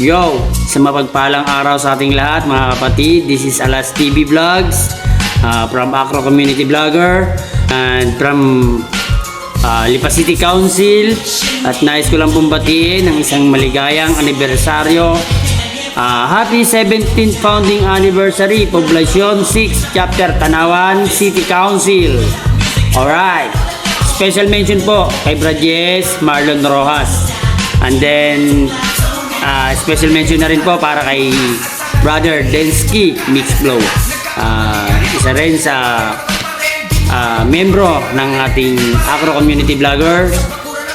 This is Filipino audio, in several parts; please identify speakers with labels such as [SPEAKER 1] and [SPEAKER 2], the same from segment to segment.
[SPEAKER 1] Yo! Sa mapagpalang araw sa ating lahat mga kapatid, this is Alas TV Vlogs from Acro Community Vlogger and from Lipa City Council, at nais ko lang bumbatiin ng isang maligayang anibersaryo. Happy 17th Founding Anniversary, Poblacion 6, Chapter Tanawan City Council. Alright, special mention po kay Brajes Marlon Rojas, and then special mention na rin po para kay Brother Densky Mixflow, isa rin sa membro ng ating Acro Community Vlogger,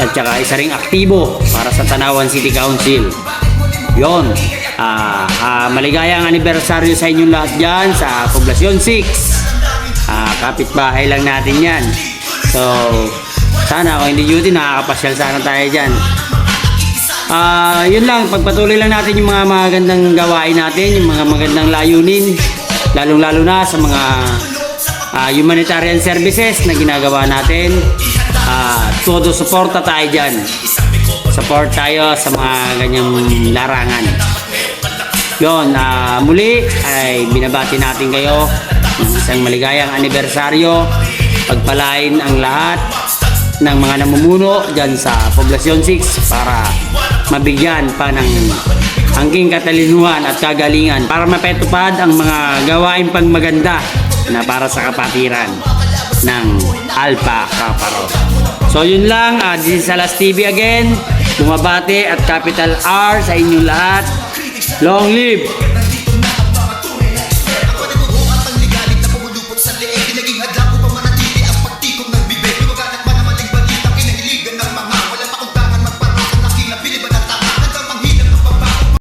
[SPEAKER 1] at saka isa ring aktibo para sa Tanawan City Council. Yon, maligayang anibersaryo sa inyong lahat dyan sa Poblacion 6. Kapitbahay lang natin yan. So sana kung hindi duty, nakakapasyal sana tayo dyan. Yun lang, pagpatuloy lang natin yung mga magandang gawain natin, yung mga magandang layunin, lalong lalo na sa mga humanitarian services na ginagawa natin. Todo suporta tayo dyan, support tayo sa mga ganyang larangan. Yun, muli ay binabati natin kayo ng isang maligayang anibersaryo. Pagpalain ang lahat ng mga namumuno dyan sa Poblacion 6 para mabigyan pa ng angking katalinuhan at kagalingan para mapetupad ang mga gawain pang maganda na para sa kapatiran ng Alpha Kaparo. So yun lang, this is Alas TV again, bumabati at capital R sa inyong lahat. Long live